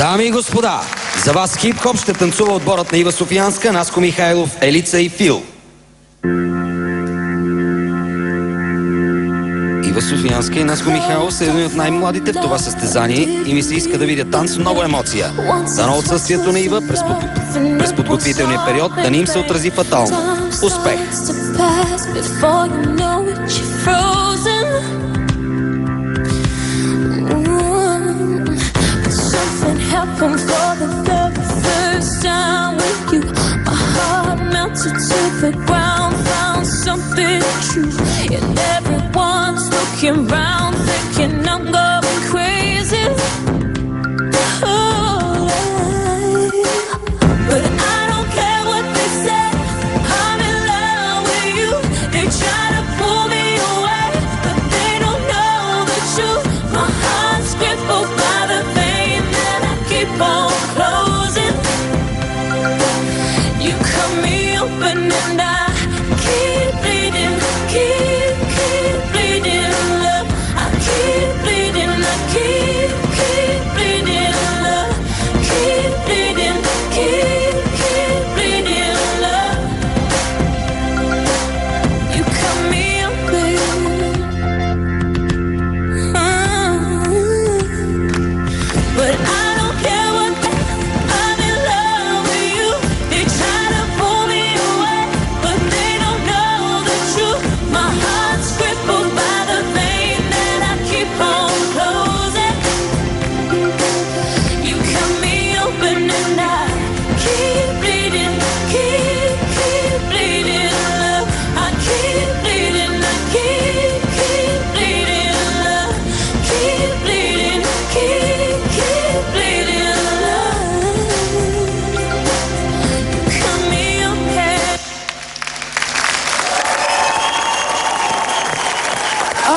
Дами и господа, за вас хип-хоп ще танцува отборът на Ива Софиянска, Наско Михайлов, Елица и Фил. Ива Софиянска и Наско Михайлов са едни от най-младите в това състезание и ми се иска да видя танц с много емоция. Дано отсъствието на Ива през подготвителния период да не им се отрази фатално. Успех! Happened for the very first time with you. My heart melted to the ground, found something true. And everyone's looking round, thinking I'm going crazy. Oh, but I don't care what they say. I'm in love with you. They try to pull me away, but they don't know the truth. My heart's crippled by the pain that I keep on closing. You cut me open and I keep bleeding, keep bleeding, love. I keep bleeding, I keep bleeding, love. Keep bleeding, keep bleeding, love. You cut me open. But I don't care what I'm in love with you. They try to pull me away, but they don't know the truth. My heart's crippled by the pain that I keep on closing. You cut me open and I keep bleeding, keep bleeding, love. I keep bleeding, I keep bleeding, love. Keep bleeding, keep bleeding, love. You cut me open.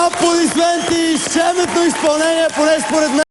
Аплодисменти, изчемно изпълнение, поне според мен.